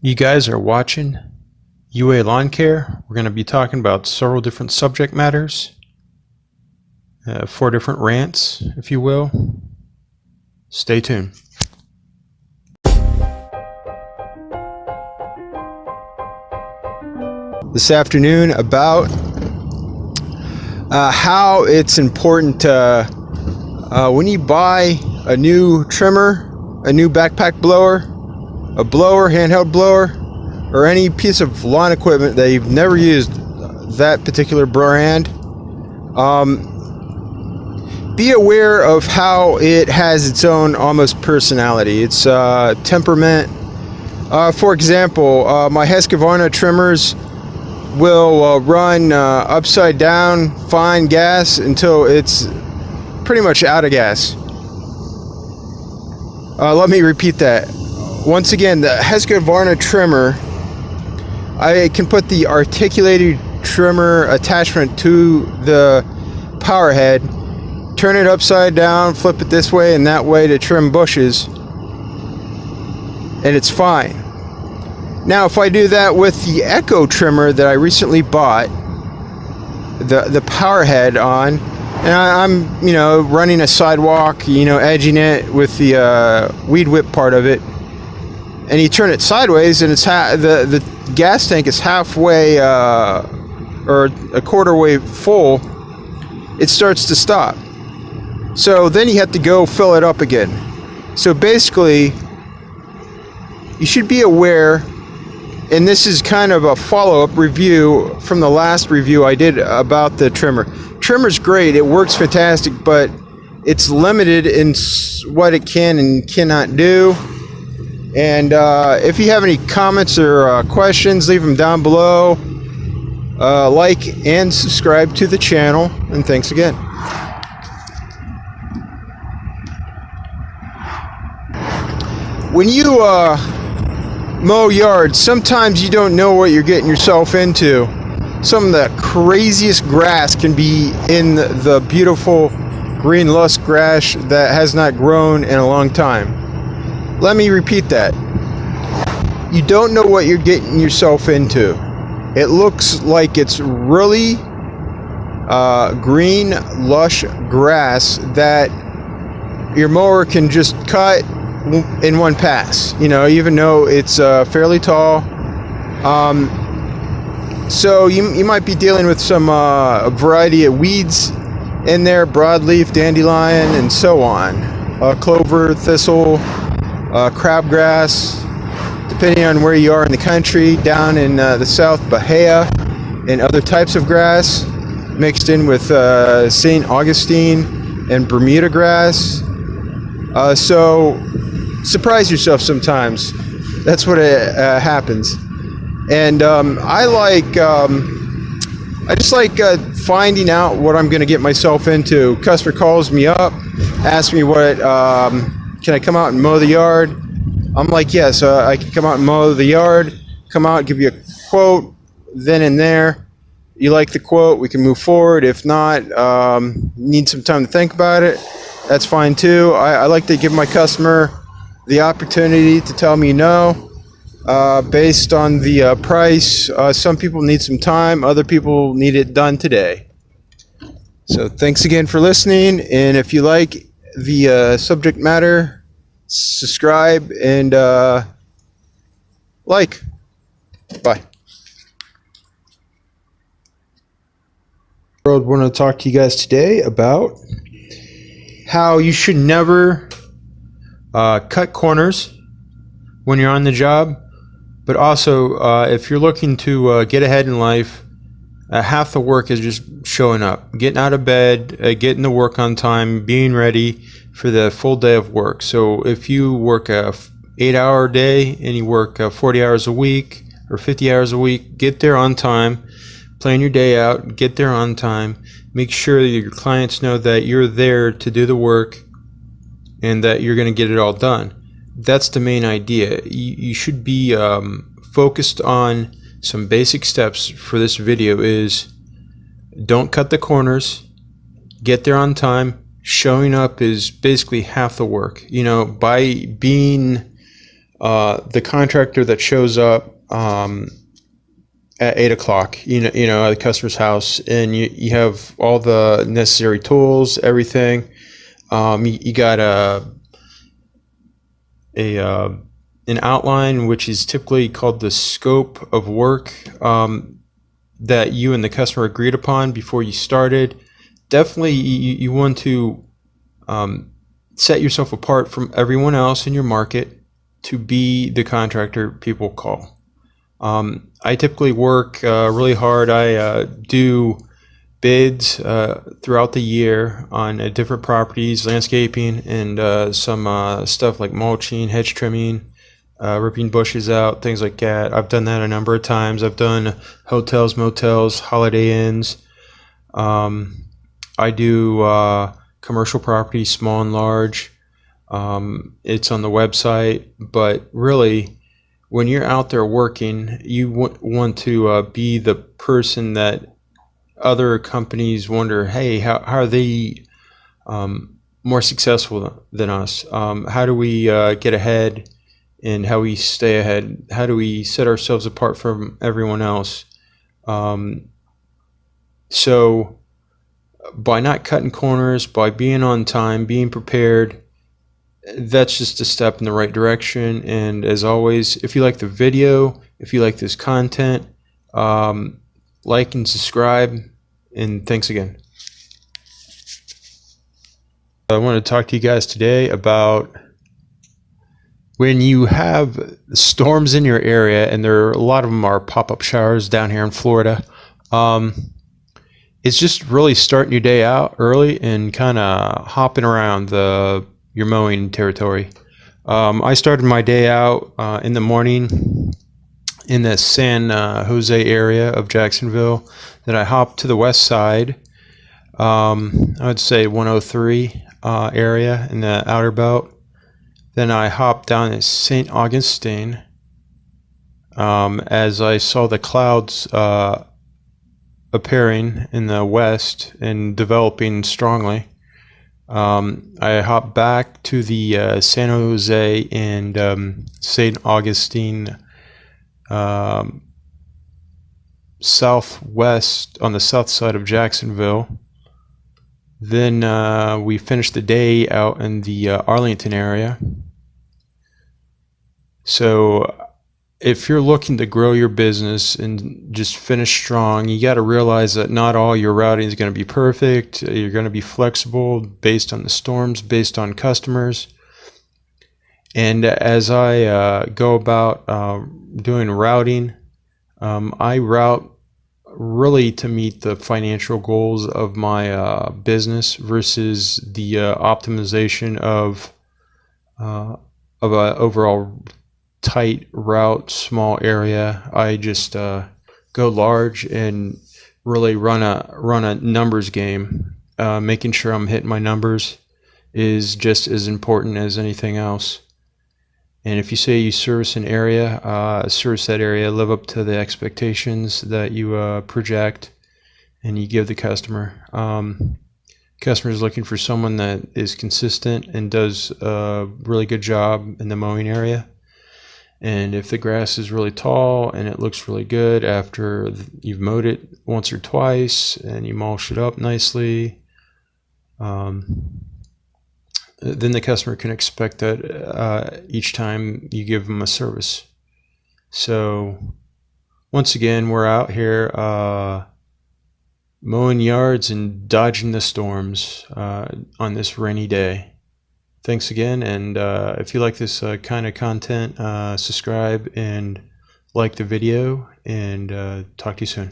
You guys are watching UA Lawncare. We're going to be talking about several different subject matters, 4 different rants, if you will. Stay tuned. This afternoon about how it's important to, when you buy a new trimmer, a new backpack blower, a blower, handheld blower, or any piece of lawn equipment that you've never used that particular brand, be aware of how it has its own almost personality, its temperament. For example, my Husqvarna trimmers will run upside down fine gas until it's pretty much out of gas. Let me repeat that. Once again, the Husqvarna trimmer, I can put the articulated trimmer attachment to the power head, turn it upside down, flip it this way and that way to trim bushes, and it's fine. Now, if I do that with the Echo trimmer that I recently bought, the power head on, and I'm running a sidewalk, edging it with the weed whip part of it, and you turn it sideways, and it's the gas tank is halfway or a quarter way full, it starts to stop. So then you have to go fill it up again. So basically, you should be aware, and this is kind of a follow-up review from the last review I did about the trimmer. Trimmer's great, it works fantastic, but it's limited in what it can and cannot do. And if you have any comments or questions, leave them down below. Like and subscribe to the channel, and thanks again. When you mow yards, sometimes you don't know what you're getting yourself into. Some of the craziest grass can be in the beautiful green lush grass that has not grown in a long time. Let me repeat that. You don't know what you're getting yourself into. It looks like it's really green, lush grass that your mower can just cut in one pass. Even though it's fairly tall. So you might be dealing with some a variety of weeds in there, broadleaf, dandelion, and so on. Clover, thistle, crabgrass, depending on where you are in the country, down in the South, Bahia, and other types of grass, mixed in with St. Augustine and Bermuda grass. So surprise yourself sometimes. That's what happens. And I just like finding out what I'm going to get myself into. Customer calls me up, asks me what, can I come out and mow the yard? I'm like, yes, I can come out and mow the yard, come out, give you a quote, then and there. You like the quote, we can move forward. If not, need some time to think about it, that's fine too. I like to give my customer the opportunity to tell me no, based on the price. Some people need some time, other people need it done today. So thanks again for listening, and if you like the subject matter, subscribe and like. Bye. I want to talk to you guys today about how you should never cut corners when you're on the job, but also if you're looking to get ahead in life, half the work is just showing up, getting out of bed, getting to work on time, being ready for the full day of work. So if you work a 8-hour day and you work 40 hours a week or 50 hours a week, get there on time, plan your day out, get there on time, make sure that your clients know that you're there to do the work and that you're going to get it all done. That's the main idea. You should be focused on some basic steps for this video. Is don't cut the corners, get there on time. Showing up is basically half the work. By being the contractor that shows up at 8 o'clock, you know, at the customer's house, and you have all the necessary tools, everything. You got an outline, which is typically called the scope of work, that you and the customer agreed upon before you started. Definitely, you want to set yourself apart from everyone else in your market to be the contractor people call. I typically work really hard. I do bids throughout the year on different properties, landscaping, and some stuff like mulching, hedge trimming, ripping bushes out, things like that. I've done that a number of times. I've done hotels, motels, Holiday Inns. I do commercial property, small and large. It's on the website, but really, when you're out there working, you want to be the person that other companies wonder, hey, how are they more successful than us? How do we get ahead, and how we stay ahead? How do we set ourselves apart from everyone else? So by not cutting corners, by being on time, being prepared, that's just a step in the right direction. And as always, if you like the video, if you like this content, like and subscribe, and thanks again. I want to talk to you guys today about when you have storms in your area, and a lot of them are pop-up showers down here in Florida. It's just really starting your day out early and kind of hopping around your mowing territory. I started my day out in the morning in the San Jose area of Jacksonville. Then I hopped to the west side, I would say 103 area in the outer belt. Then I hopped down to St. Augustine as I saw the clouds appearing in the west and developing strongly. I hopped back to the San Jose and St. Augustine southwest, on the south side of Jacksonville. Then we finished the day out in the Arlington area. So if you're looking to grow your business and just finish strong, you got to realize that not all your routing is going to be perfect. You're going to be flexible based on the storms, based on customers. And as I go about doing routing, I route really to meet the financial goals of my business versus the optimization of a overall tight route, small area. I just go large and really run a numbers game. Making sure I'm hitting my numbers is just as important as anything else. And if you say you service an area, service that area, live up to the expectations that you project, and you give the customer. Customer is looking for someone that is consistent and does a really good job in the mowing area. And if the grass is really tall and it looks really good after you've mowed it once or twice and you mulch it up nicely, then the customer can expect that each time you give them a service. So once again, we're out here mowing yards and dodging the storms on this rainy day. Thanks again, and if you like this kind of content, subscribe and like the video, and talk to you soon.